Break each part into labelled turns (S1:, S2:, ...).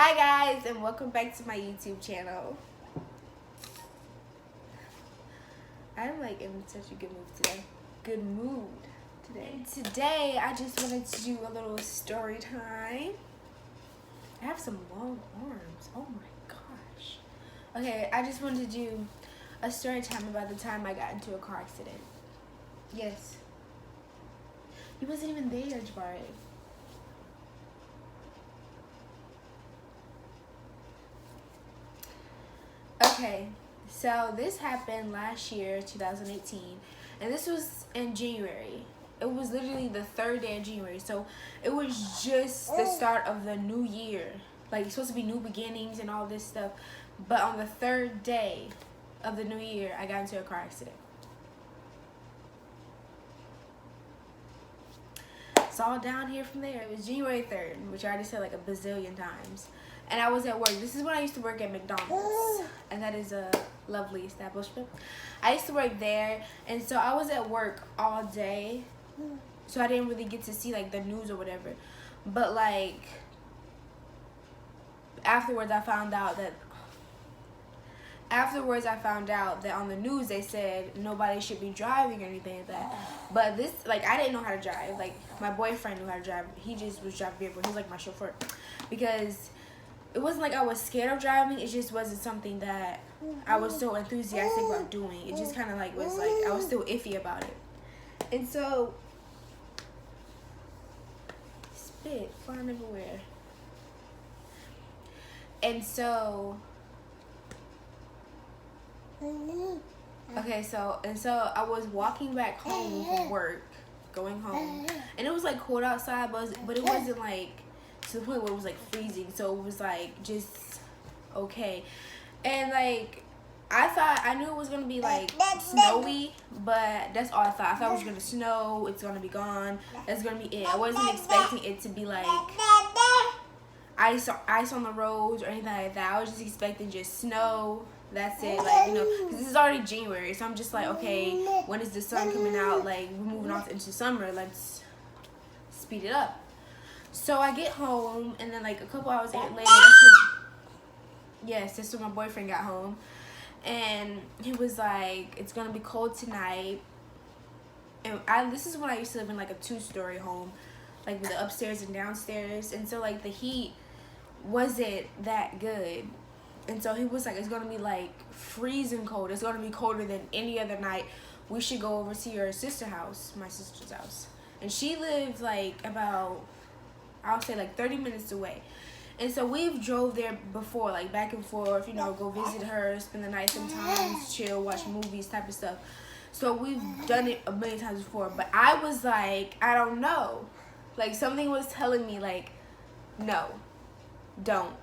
S1: Hi guys, and welcome back to my YouTube channel. I'm like in such a good mood today. Today I just wanted to do a little story time. I have some long arms. Oh my gosh. Okay, I just wanted to do a story time about the time I got into a car accident. Yes. You wasn't even there, Jabari. Okay, so this happened last year, 2018, and this was in January. It was literally the third day of January, so it was just the start of the new year. Like, it's supposed to be new beginnings and all this stuff, but on the third day of the new year, I got into a car accident. It's all down here from there. It was January 3rd, which I already said like a bazillion times. And I was at work. This is when I used to work at McDonald's. And that is a lovely establishment. I used to work there. And so I was at work all day. So I didn't really get to see like the news or whatever. But like, afterwards I found out that on the news they said nobody should be driving or anything like that. But this, like, I didn't know how to drive. Like, my boyfriend knew how to drive. He just was driving vehicle. He was like my chauffeur. Because it wasn't like I was scared of driving. It just wasn't something that I was so enthusiastic about doing. It just kind of like was like I was still iffy about it. And so, spit flying everywhere. And so, okay, so I was walking back home from work, going home, and it was like cold outside, but it wasn't like to the point where it was like freezing. So it was like just okay, and like I knew it was gonna be like snowy, but that's all I thought. I thought it was gonna snow. It's gonna be gone. That's gonna be it. I wasn't expecting it to be like ice on the roads or anything like that. I was just expecting just snow. That's it, like, you know, because this is already January, so I'm just like, okay, when is the sun coming out? Like, we're moving off into summer, let's speed it up. So I get home, and then like a couple hours later, that's when my boyfriend got home, and he was like, it's gonna be cold tonight. And this is when I used to live in like a 2-story home, like with the upstairs and downstairs, and so like the heat wasn't that good. And so he was like, it's going to be like freezing cold. It's going to be colder than any other night. We should go over to your sister's house, my sister's house. And she lived like about, I'll say like 30 minutes away. And so we've drove there before, like back and forth, you know, go visit her, spend the night sometimes, chill, watch movies type of stuff. So we've done it a million times before. But I was like, I don't know. Like something was telling me like, no, don't.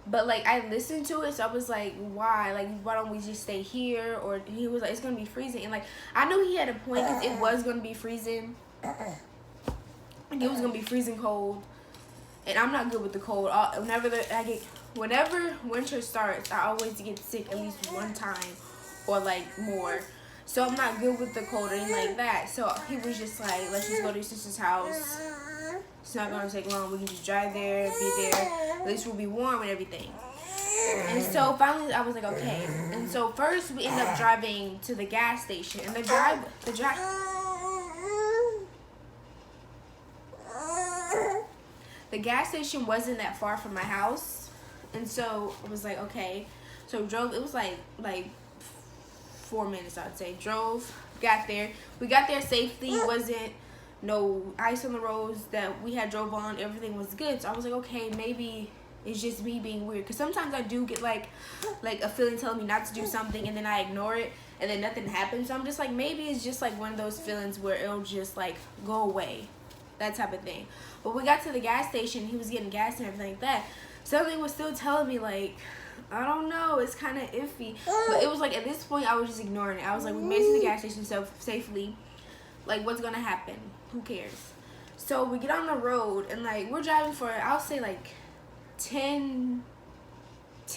S1: But like I listened to it, so I was like, why? Like, why don't we just stay here? Or he was like, it's gonna be freezing, and like I knew he had a point because it was gonna be freezing. Like, it was gonna be freezing cold, and I'm not good with the cold. Whenever winter starts, I always get sick at least one time or like more. So I'm not good with the cold or anything like that. So he was just like, let's just go to your sister's house. It's not gonna take long. We can just drive there, be there. At least we'll be warm and everything. And so finally, I was like, okay. And so first we ended up driving to the gas station, and the gas station wasn't that far from my house, and so I was like, okay. So drove. It was like 4 minutes, I'd say. Drove, got there. We got there safely. Wasn't no ice on the roads that we had drove on. Everything was good. So I was like, okay, maybe it's just me being weird. Because sometimes I do get like a feeling telling me not to do something, and then I ignore it, and then nothing happens. So I'm just like, maybe it's just like one of those feelings where it'll just like go away. That type of thing. But we got to the gas station. He was getting gas and everything like that. Something was still telling me like, I don't know, it's kind of iffy. But it was like, at this point, I was just ignoring it. I was like, we made it to the gas station safely. Like, what's gonna happen? Who cares? So we get on the road, and like we're driving for, I'll say like 10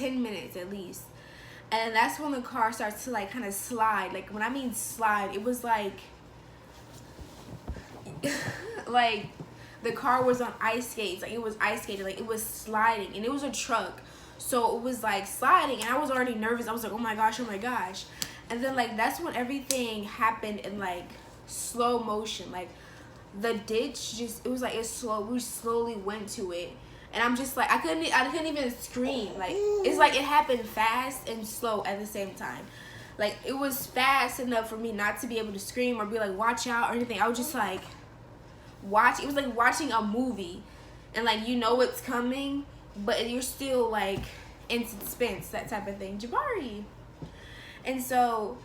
S1: minutes at least. And that's when the car starts to like kind of slide. Like, when I mean slide, it was like the car was on ice skates. Like, it was ice skating. Like, it was sliding. And it was a truck. So, it was, like, sliding. And I was already nervous. I was like, oh, my gosh, oh, my gosh. And then, like, that's when everything happened in, like, slow motion. Like, the ditch just, it was, like, we slowly went to it. And I'm just, like, I couldn't even scream. Like, it's like it happened fast and slow at the same time. Like, it was fast enough for me not to be able to scream or be like, watch out or anything. I was just, like, it was like watching a movie, and like you know what's coming, but you're still like in suspense, that type of thing. Jabari. And so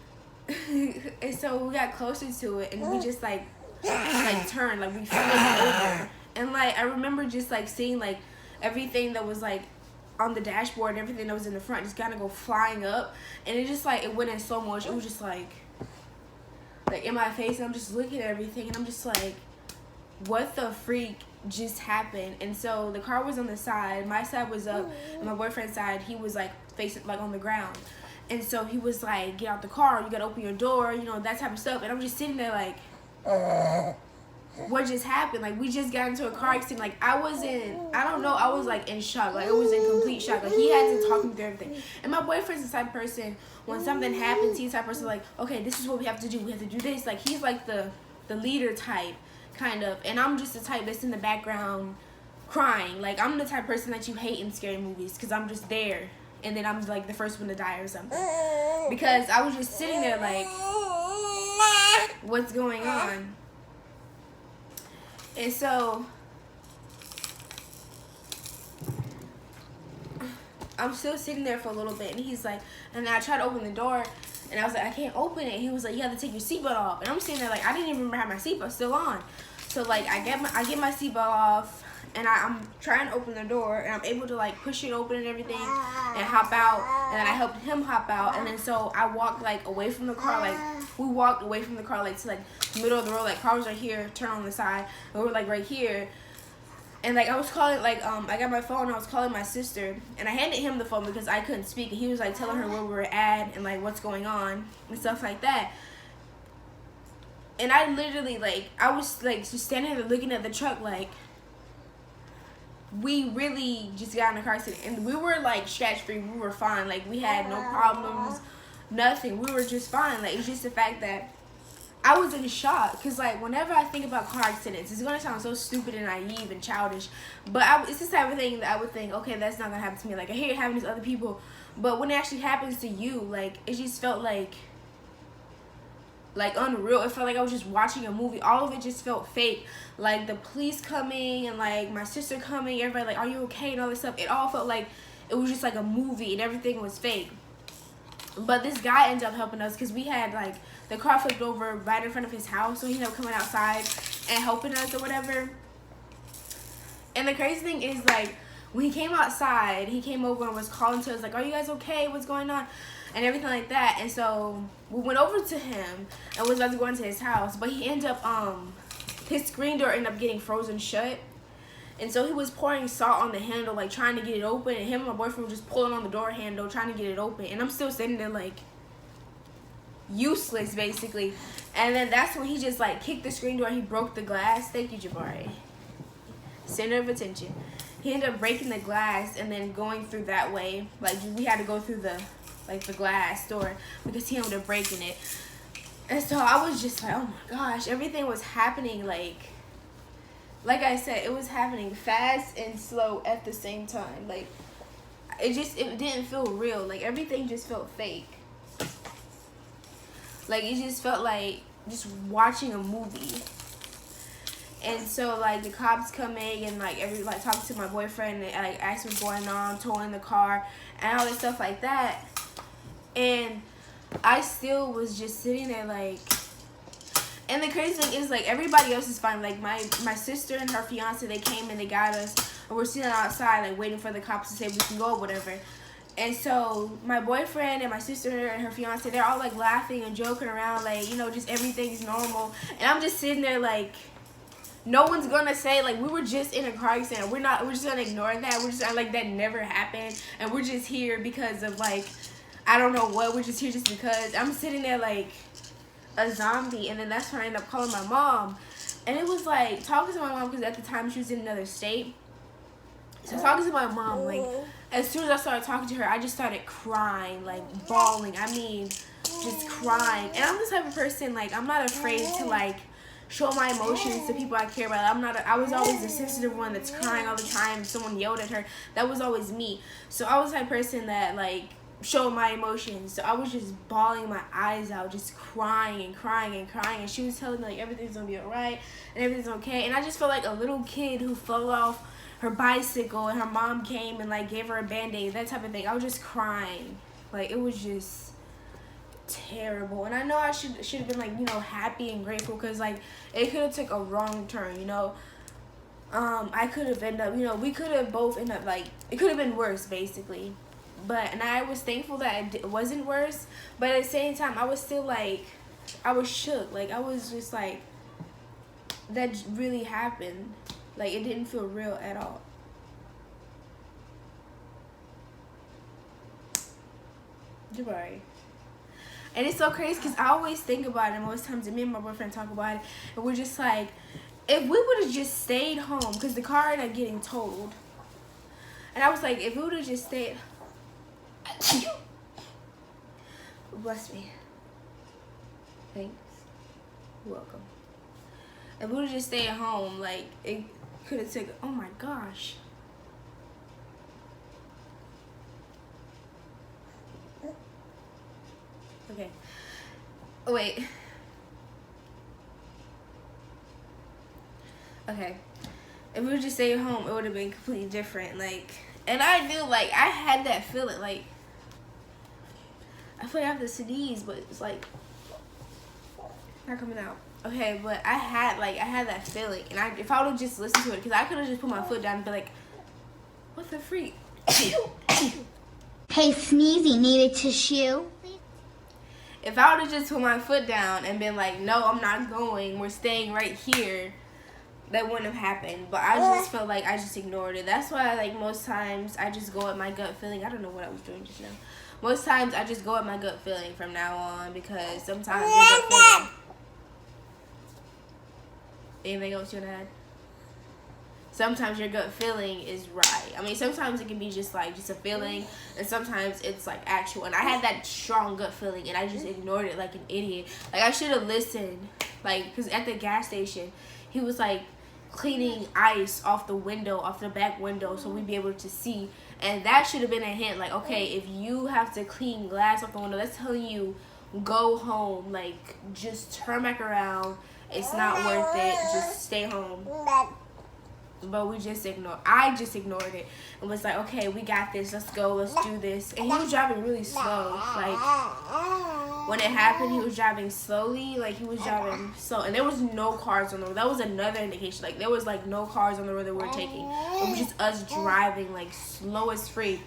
S1: we got closer to it, and we just like turned, like we flipped over, and like I remember just like seeing like everything that was like on the dashboard and everything that was in the front just kind of go flying up, and it just like it went in slow motion. It was just like in my face, and I'm just looking at everything, and I'm just like, what the freak just happened? And so the car was on the side, my side was up, and my boyfriend's side, he was like facing like on the ground. And so he was like, get out the car, you gotta open your door, you know, that type of stuff. And I'm just sitting there like, what just happened? Like, we just got into a car accident. Like, I was like in shock. Like, I was in complete shock. Like, he had to talk me through everything. And my boyfriend's the type of person, when something happens, he's the type of person like, okay, this is what we have to do. We have to do this. Like, he's like the leader type, kind of. And I'm just the type that's in the background crying. Like, I'm the type of person that you hate in scary movies, because I'm just there. And then I'm like the first one to die or something. Because I was just sitting there like, what's going on? And so I'm still sitting there for a little bit, and he's like, and I tried to open the door, and I was like, I can't open it. He was like, you have to take your seatbelt off. And I'm sitting there like, I didn't even remember how my seatbelt still on. So like I get my seatbelt off, and I'm trying to open the door, and I'm able to like push it open and everything and hop out, and then I helped him hop out, and then so I walked like away from the car, like we walked away from the car like to like the middle of the road, like car was right here, turn on the side, and we were like right here. And like I was calling, like I got my phone, I was calling my sister, and I handed him the phone because I couldn't speak, and he was like telling her where we were at and like what's going on and stuff like that. And I literally like, I was like just standing there looking at the truck like, we really just got in a car accident, and we were like scratch free, we were fine, like we had no problems, nothing, we were just fine. Like, it's just the fact that I was in shock, because like whenever I think about car accidents, it's gonna sound so stupid and naive and childish, but it's this type of thing that I would think, okay, that's not gonna happen to me. Like, I hear it happening to other people, but when it actually happens to you, like, it just felt like unreal. It felt like I was just watching a movie. All of it just felt fake. Like the police coming and like my sister coming, everybody like, are you okay, and all this stuff. It all felt like it was just like a movie, and everything was fake. But this guy ended up helping us, because we had like the car flipped over right in front of his house, so he ended up coming outside and helping us or whatever. And the crazy thing is, like, when he came outside, he came over and was calling to us like, are you guys okay, what's going on, and everything like that. And so we went over to him and was about to go into his house, but he ended up his screen door ended up getting frozen shut, and so he was pouring salt on the handle, like trying to get it open, and him and my boyfriend were just pulling on the door handle trying to get it open, and I'm still sitting there like useless basically. And then that's when he just like kicked the screen door and he broke the glass. Thank you, Jabari, center of attention. He ended up breaking the glass and then going through that way. Like, we had to go through the glass door because he ended up breaking it. And so I was just like, oh my gosh, everything was happening like I said, it was happening fast and slow at the same time. Like, it didn't feel real. Like, everything just felt fake. Like, it just felt like just watching a movie. And so like the cops coming and like talking to my boyfriend and like asked what's going on, towing the car and all this stuff like that. And I still was just sitting there like, and the crazy thing is like everybody else is fine. Like my sister and her fiance, they came and they got us, and we're sitting outside like waiting for the cops to say we can go or whatever. And so my boyfriend and my sister and her fiance, they're all like laughing and joking around, like, you know, just everything's normal. And I'm just sitting there like, no one's gonna say like we were just in a car accident. We're just gonna ignore that. We're just like that never happened, and we're just here because of like, I don't know what. We're just here just because. I'm sitting there like a zombie, and then that's when I end up calling my mom, And it was like talking to my mom, because at the time she was in another state. So talking to my mom, like, as soon as I started talking to her, I just started crying, like bawling. I mean, just crying. And I'm the type of person, like, I'm not afraid to like show my emotions to people I care about. I was always the sensitive one that's crying all the time. If someone yelled at her, that was always me. So I was the type of person that like showed my emotions. So I was just bawling my eyes out, just crying and crying and crying. And she was telling me like everything's gonna be alright and everything's okay. And I just felt like a little kid who fell off her bicycle and her mom came and like gave her a band-aid, that type of thing. I was just crying. Like, it was just terrible. And I know I should have been like, you know, happy and grateful, because like it could have took a wrong turn, you know. I could have ended up, you know, we could have both ended up like, it could have been worse basically. And I was thankful that it wasn't worse, but at the same time I was still like, I was shook. Like, I was just like, that really happened. Like, it didn't feel real at all. Jabari. And it's so crazy because I always think about it most times, and me and my boyfriend talk about it, and we're just like, if we would have just stayed home, because the car ended up getting totaled. And I was like, if we would have just stayed... Bless me. Thanks. You're welcome. If we would have just stayed at home, like, it could have taken... Oh my gosh. Okay. Oh, wait. Okay. If we would just stayed home, it would have been completely different. Like, and I knew, like, I had that feeling, like, I feel like I have the sneeze, but it's like not coming out. Okay, but I had that feeling, and if I would have just listened to it, because I could have just put my foot down and be like, what the freak?
S2: Hey, Sneezy, need a tissue?
S1: If I would have just put my foot down and been like, no, I'm not going, we're staying right here, that wouldn't have happened. But I just felt like I just ignored it. That's why, like, most times I just go at my gut feeling. I don't know what I was doing just now. Most times I just go at my gut feeling from now on, because sometimes your gut feeling... Anything else you want to add? Sometimes your gut feeling is right. I mean, sometimes it can be just like just a feeling, and sometimes it's like actual. And I had that strong gut feeling, and I just ignored it like an idiot. Like, I should have listened. Like, because at the gas station, he was like cleaning ice off the window, off the back window, so we'd be able to see. And that should have been a hint. Like, okay, if you have to clean glass off the window, that's telling you go home. Like, just turn back around. It's not worth it. Just stay home. But we just ignored. I just ignored it and was like, okay, we got this. Let's go. Let's do this. And he was driving really slow. Like, when it happened, he was driving slowly. Like, he was driving slow, and there was no cars on the road. That was another indication. Like, there was like no cars on the road that we were taking. It was just us driving like slow as freak.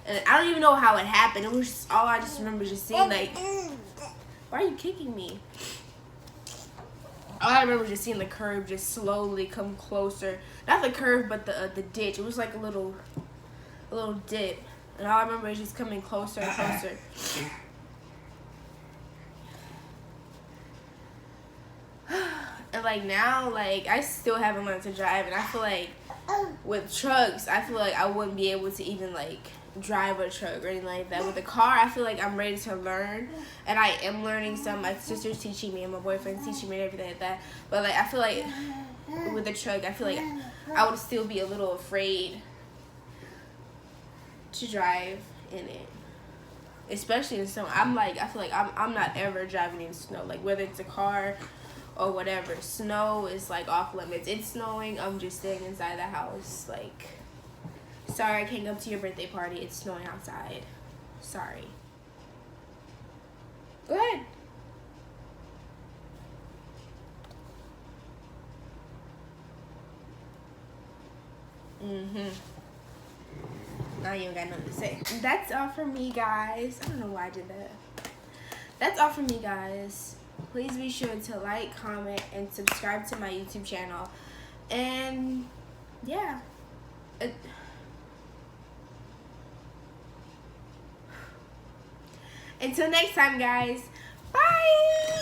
S1: And I don't even know how it happened. It was just, all I just remember just seeing, like, why are you kicking me? All I remember just seeing the curb just slowly come closer. Not the curve, but the ditch. It was like a little dip. And all I remember is just coming closer and closer. And like now, like, I still haven't learned to drive. And I feel like with trucks, I feel like I wouldn't be able to even like drive a truck or anything like that. With the car, I feel like I'm ready to learn, and I am learning some. My sister's teaching me and my boyfriend's teaching me and everything like that. But like, I feel like with the truck, I feel like I would still be a little afraid to drive in it, especially in snow. I feel like I'm not ever driving in snow, like whether it's a car or whatever. Snow is like off limits. It's snowing, I'm just staying inside the house. Like, sorry I can't come to your birthday party. It's snowing outside. Sorry. Go ahead. Now you ain't got nothing to say. That's all for me, guys. I don't know why I did that. That's all for me, guys. Please be sure to like, comment, and subscribe to my YouTube channel. And yeah. Until next time, guys. Bye.